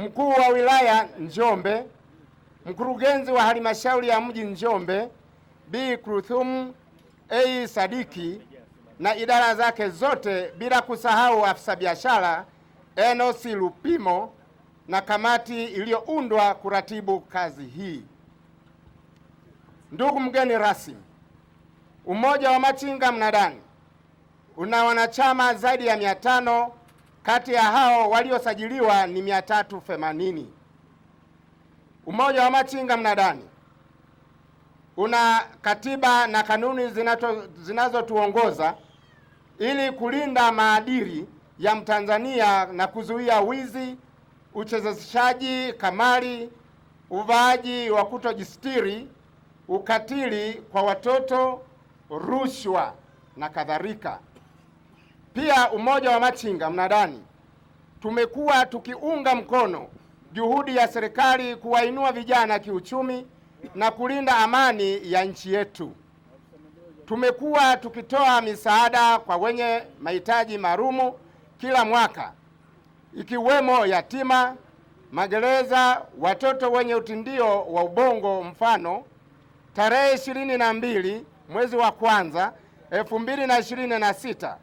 mkuu wa wilaya Njombe, mkurugenzi wa halmashauri ya mji Njombe Bi Kurthum A Sadiki na idara zake zote, bila kusahau afisa biashara Enos Lupimo na kamati iliyoundwa kuratibu kazi hii. Ndugu mgeni rasmi, Umoja wa Machinga Mnadani una wanachama zaidi ya 500. Kati ya hao waliosajiliwa ni 380. Umoja wa Machinga Mnadani una katiba na kanuni zinazotuongoza ili kulinda maadili ya Mtanzania na kuzuia wizi, uchezeshaji kamari, uvaaji wa kutojistiri, ukatili kwa watoto, rushwa na kadhalika. Pia Umoja wa Machinga Mnadani tumekuwa tukiunga mkono juhudi ya serikali kuwainua vijana kiuchumi na kulinda amani ya nchi yetu. Tumekuwa tukitoa misaada kwa wenye mahitaji maalumu kila mwaka, ikiwemo yatima, magereza, watoto wenye utindio wa ubongo. Mfano, tarehe 22 mwezi wa kwanza 2026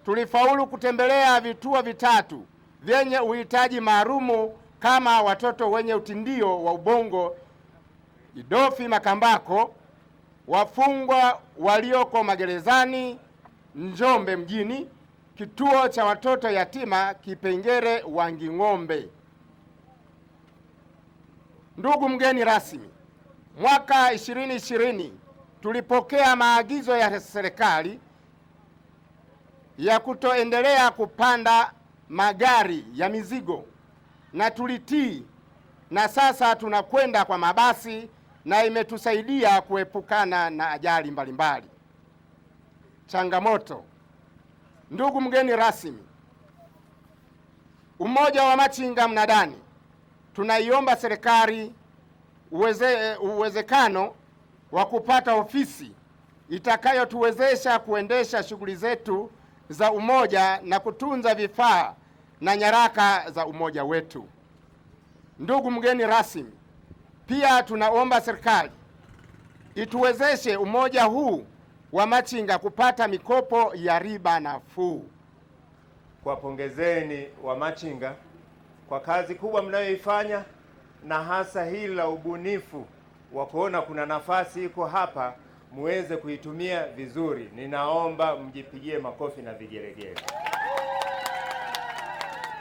tulifaulu kutembelea vituo 3 vyenye uhitaji maalumu kama watoto wenye utindio wa ubongo Idofi Makambako, wafungwa walioko magerezani Njombe mjini, kituo cha watoto yatima Kipengere Wanging'ombe. Ndugu mgeni rasmi, mwaka 2020 tulipokea maagizo ya serikali ya kutoendelea kupanda magari ya mizigo na tulitii, na sasa tunakwenda kwa mabasi na imetusaidia kuepukana na ajali mbalimbali. Changamoto. Ndugu mgeni rasmi, Umoja wa Machinga Mnadani tunaiomba serikali uwezekano wa kupata ofisi itakayotuwezesha kuendesha shughuli zetu za umoja na kutunza vifaa na nyaraka za umoja wetu. Ndugu mgeni rasmi, pia tunaomba serikali ituwezeshe umoja huu wa machinga kupata mikopo ya riba nafuu. Kuwapongezeni wa machinga kwa kazi kubwa mnayoifanya, na hasa hili la ubunifu wa kuona kuna nafasi iko hapa muweze kuitumia vizuri. Ninaomba mjipigie makofi na vigelegele.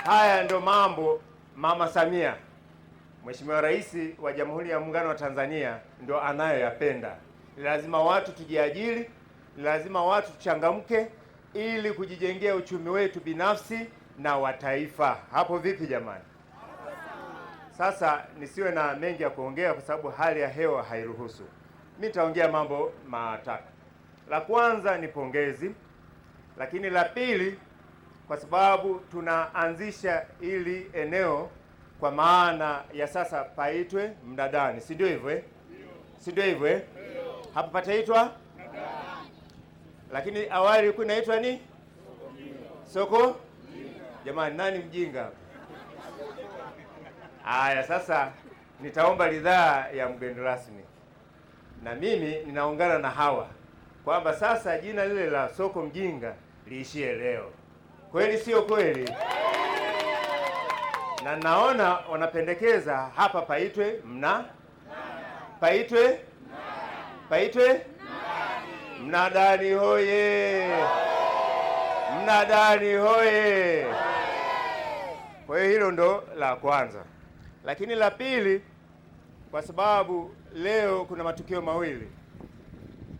Haya ndo mambo Mama Samia, Mheshimiwa Rais wa Jamhuri ya Muungano wa Tanzania, ndo anayoyapenda. Ni lazima watu tujiajiri, ni lazima watu tuchangamke ili kujijengea uchumi wetu binafsi na wa taifa. Hapo vipi jamani? Sasa nisiwe na mengi ya kuongea kwa sababu hali ya hewa hairuhusu. Mimi nitaongea mambo matatu. La kwanza ni pongezi, lakini la pili kwa sababu tunaanzisha ili eneo kwa maana ya sasa paitwe Mnadani, si ndio hivyo eh? Si ndio hivyo eh? Hapa pataitwa Mnadani. Lakini awali ilikuwa inaitwa ni Soko. Jamani, nani mjinga? Haya, sasa nitaomba ridhaa ya mgeni rasmi, na mimi ninaungana na hawa kwamba sasa jina lile la Soko Mjinga liishie leo. Kweli sio kweli? Na naona wanapendekeza hapa paitwe paitwe Mnadani hoye! Mnadani hoye! Kwa hiyo hilo ndo la kwanza. Lakini la pili, kwa sababu leo kuna matukio mawili: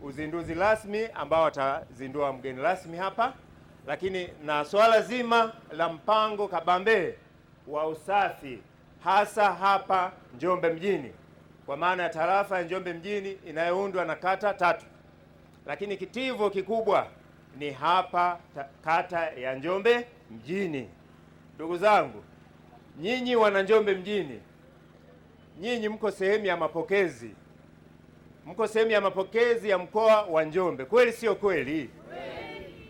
uzinduzi rasmi ambao atazindua mgeni rasmi hapa, lakini na swala zima la mpango kabambe wa usafi hasa hapa Njombe mjini, kwa maana ya tarafa ya Njombe mjini inayoundwa na kata 3, lakini kitivo kikubwa ni hapa kata ya Njombe mjini. Ndugu zangu, nyinyi wana Njombe mjini, nyinyi mko sehemu ya mapokezi, mko sehemu ya mapokezi ya mkoa wa Njombe. Kweli sio kweli?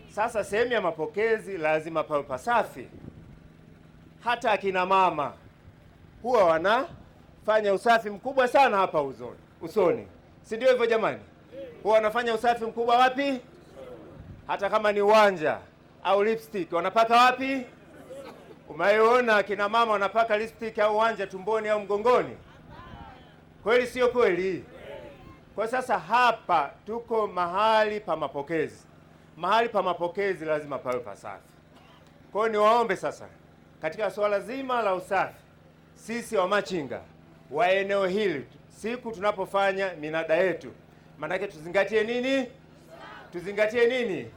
Sasa sehemu ya mapokezi lazima pawe pasafi. Hata akina mama huwa wanafanya usafi mkubwa sana hapa usoni, si ndio hivyo jamani? Huwa wanafanya usafi mkubwa wapi? Hata kama ni uwanja au lipstick wanapaka wapi? Umeona kina mama wanapaka lipstick au uwanja tumboni au mgongoni? Kweli sio kweli? Kwa sasa hapa tuko mahali pa mapokezi. Mahali pa mapokezi lazima pawe pasafi. Kwa hiyo niwaombe sasa, katika swala zima la usafi, sisi wamachinga wa eneo hili, siku tunapofanya minada yetu, maanake tuzingatie nini? Tuzingatie nini?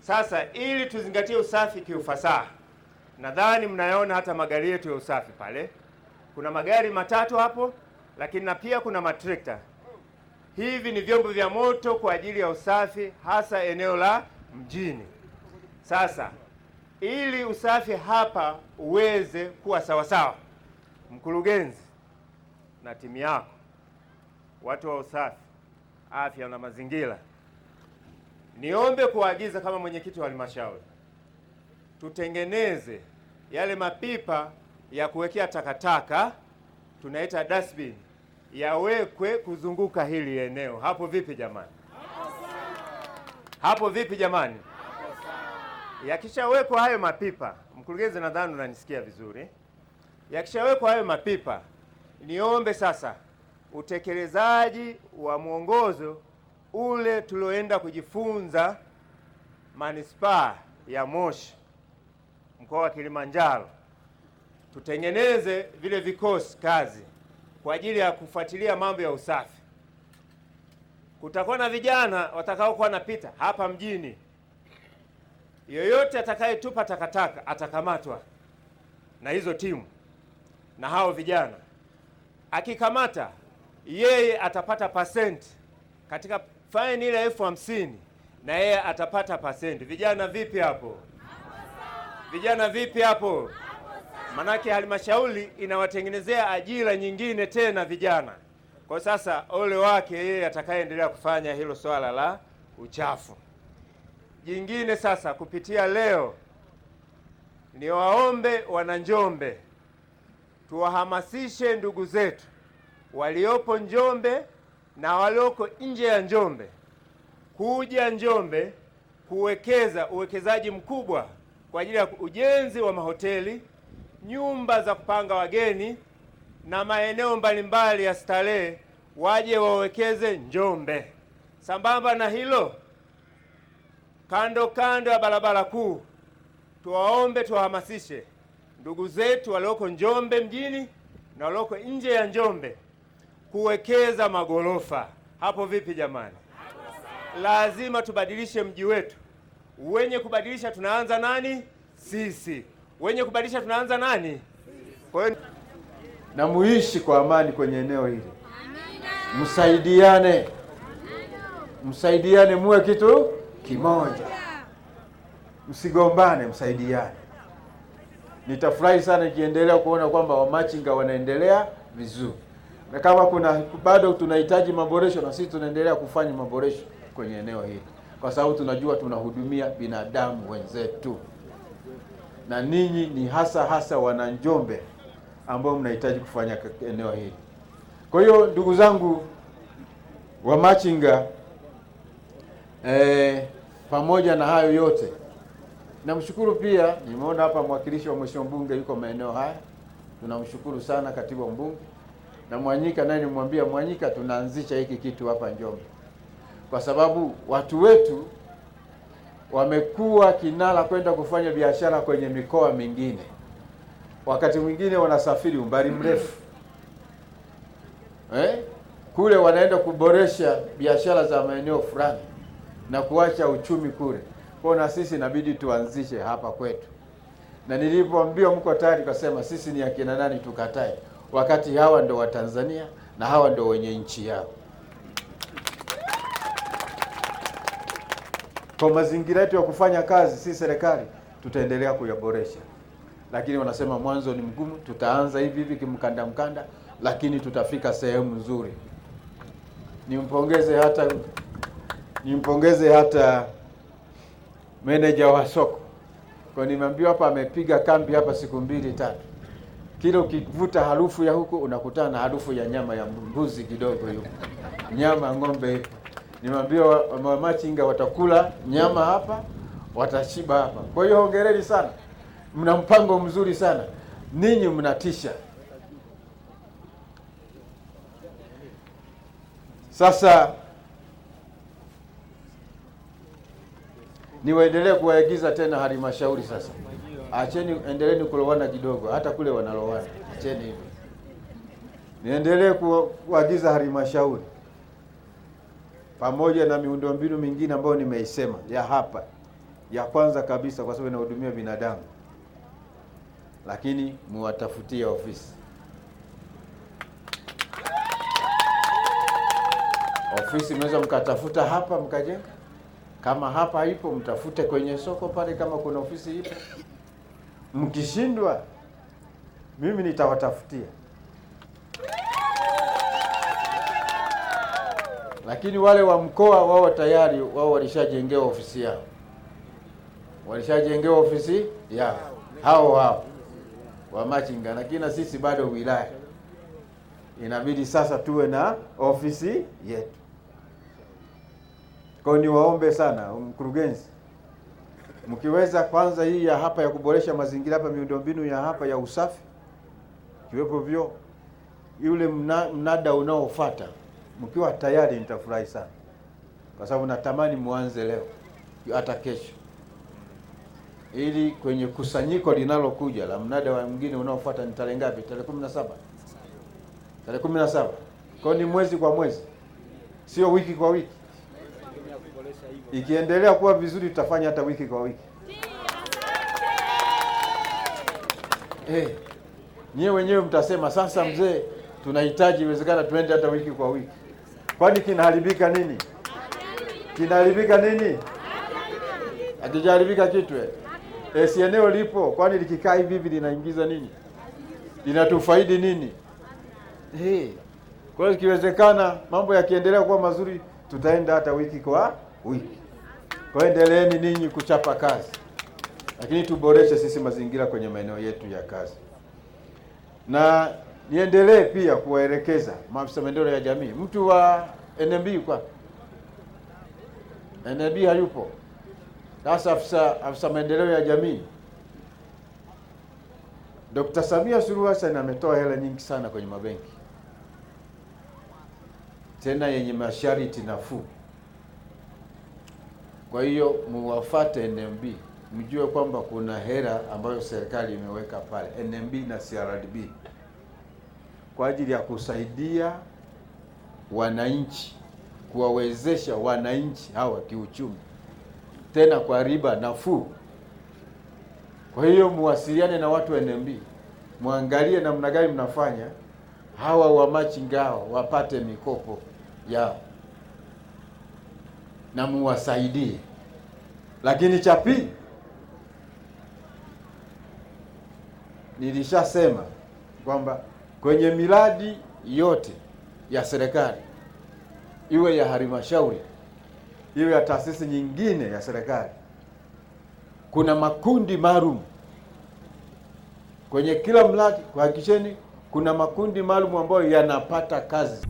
Sasa ili tuzingatie usafi kiufasaha, nadhani mnayaona hata magari yetu ya usafi pale. Kuna magari matatu hapo, lakini na pia kuna matrekta. Hivi ni vyombo vya moto kwa ajili ya usafi, hasa eneo la mjini. Sasa ili usafi hapa uweze kuwa sawasawa, mkurugenzi na timu yako, watu wa usafi, afya na mazingira, niombe kuagiza kama mwenyekiti wa halmashauri, tutengeneze yale mapipa ya kuwekea takataka, tunaita dustbin, yawekwe kuzunguka hili eneo. Hapo vipi jamani? Hapo vipi jamani? Yakishawekwa hayo mapipa, mkurugenzi, nadhani unanisikia vizuri. Yakishawekwa hayo mapipa, niombe sasa utekelezaji wa mwongozo ule tulioenda kujifunza manispaa ya Moshi, mkoa wa Kilimanjaro, tutengeneze vile vikosi kazi kwa ajili ya kufuatilia mambo ya usafi. Kutakuwa na vijana watakaokuwa wanapita hapa mjini. Yoyote atakayetupa takataka atakamatwa na hizo timu na hao vijana. Akikamata, yeye atapata percent katika faini ile 50,000, na yeye atapata percent. Vijana vipi hapo? Vijana vipi hapo? Manake halmashauri inawatengenezea ajira nyingine tena vijana. Kwa sasa ole wake yeye atakayeendelea kufanya hilo swala la uchafu. Jingine sasa, kupitia leo niwaombe Wananjombe, tuwahamasishe ndugu zetu waliopo Njombe na walioko nje ya Njombe kuja Njombe kuwekeza uwekezaji mkubwa kwa ajili ya ujenzi wa mahoteli, nyumba za kupanga wageni na maeneo mbalimbali ya starehe, waje wawekeze Njombe. Sambamba na hilo, kando kando ya barabara kuu, tuwaombe tuwahamasishe ndugu zetu walioko Njombe mjini na walioko nje ya Njombe kuwekeza magorofa. Hapo vipi jamani? Lazima tubadilishe mji wetu. Wenye kubadilisha tunaanza nani? Sisi. Wenye kubadilisha tunaanza nani? Kwa hiyo na muishi kwa amani kwenye eneo hili. Msaidiane. Msaidiane, muwe kitu kimoja. Msigombane, msaidiane. Nitafurahi sana nikiendelea kuona kwamba wamachinga wanaendelea vizuri. Na kama kuna bado tunahitaji maboresho, na sisi tunaendelea kufanya maboresho kwenye eneo hili, kwa sababu tunajua tunahudumia binadamu wenzetu, na ninyi ni hasa Wananjombe ambao mnahitaji kufanya eneo hili. Kwa hiyo ndugu zangu wamachinga, pamoja na hayo yote, namshukuru pia, nimeona hapa mwakilishi wa mheshimiwa mbunge yuko maeneo haya. Tunamshukuru sana katibu wa mbunge na Mwanyika, naye nimwambia Mwanyika, tunaanzisha hiki kitu hapa Njombe, kwa sababu watu wetu wamekuwa kinala kwenda kufanya biashara kwenye mikoa mingine. Wakati mwingine wanasafiri umbali mrefu, kule wanaenda kuboresha biashara za maeneo fulani na kuacha uchumi kule. Kwa na sisi inabidi tuanzishe hapa kwetu. Na nilipoambiwa mko tayari, kasema sisi ni akina nani tukatae, wakati hawa ndo Watanzania na hawa ndo wenye nchi yao. Kwa mazingira yetu ya kufanya kazi, si serikali tutaendelea kuyaboresha. Lakini wanasema mwanzo ni mgumu, tutaanza hivi kimkanda, lakini tutafika sehemu nzuri. Nimpongeze hata meneja wa soko. Kwa nimeambiwa hapa amepiga kambi hapa siku 2-3. kila ukivuta harufu ya huko unakutana na harufu ya nyama ya mbuzi kidogo hiyo, nyama ya ng'ombe. Nimeambia wamachinga watakula nyama hapa, watashiba hapa. Kwa hiyo hongereni sana, mna mpango mzuri sana, ninyi mnatisha. Sasa niwaendelee kuwaagiza tena halmashauri sasa, acheni, endeleeni kulowana kidogo, hata kule wanalowana, acheni hivyo. Niendelee kuagiza halmashauri pamoja na miundombinu mingine ambayo nimeisema ya hapa, ya kwanza kabisa kwa sababu inahudumia binadamu, lakini muwatafutie ofisi. Ofisi mnaweza mkatafuta hapa mkajenga, kama hapa ipo mtafute kwenye soko pale kama kuna ofisi ipo. Mkishindwa mimi nitawatafutia. Lakini wale wa mkoa wao tayari wao walishajengewa ofisi yao. Walishajengewa ofisi yao. Hao wa machinga, lakini na sisi bado wilaya. Inabidi sasa tuwe na ofisi yetu. Kwa hiyo niwaombe sana mkurugenzi, mkiweza kwanza hii ya hapa ya kuboresha mazingira hapa, miundombinu ya hapa ya usafi, kiwepo vyoo, yule mnada unaofuata mkiwa tayari nitafurahi sana, kwa sababu natamani muanze leo hata kesho, ili kwenye kusanyiko linalokuja la mnada wa mwingine unaofuata ni tarehe ngapi? Tarehe 17. Tarehe 17. Kwa ni mwezi kwa mwezi, sio wiki kwa wiki. Ikiendelea kuwa vizuri tutafanya hata wiki kwa wiki. Nyewe wenyewe mtasema sasa, mzee, tunahitaji iwezekana tuende hata wiki kwa wiki. Kwani kinaharibika nini? Kinaharibika nini? Akijaribika kitu si eneo lipo, kwani likikaa hivi linaingiza nini? Linatufaidi nini? Kwa hiyo ikiwezekana mambo yakiendelea kuwa mazuri tutaenda hata wiki kwa wiki. Kwa hiyo endeleeni ninyi kuchapa kazi, lakini tuboreshe sisi mazingira kwenye maeneo yetu ya kazi. Na niendelee pia kuwaelekeza maafisa maendeleo ya jamii. Mtu wa NMB kwa NMB hayupo. Sasa afisa maendeleo ya jamii Dr. Samia Suluhu Hassan ametoa hela nyingi sana kwenye mabenki, tena yenye masharti nafuu. Kwa hiyo muwafate NMB, mjue kwamba kuna hela ambayo serikali imeweka pale NMB na CRDB kwa ajili ya kusaidia wananchi, kuwawezesha wananchi hawa kiuchumi, tena kwa riba nafuu. Kwa hiyo muwasiliane na watu wa NMB, muangalie namna gani mnafanya hawa wa machinga hawa wapate mikopo yao na muwasaidie. Lakini cha pili, nilishasema kwamba kwenye miradi yote ya serikali, iwe ya halmashauri, iwe ya taasisi nyingine ya serikali, kuna makundi maalum kwenye kila mradi. Kuhakikisheni kuna makundi maalum ambayo yanapata kazi.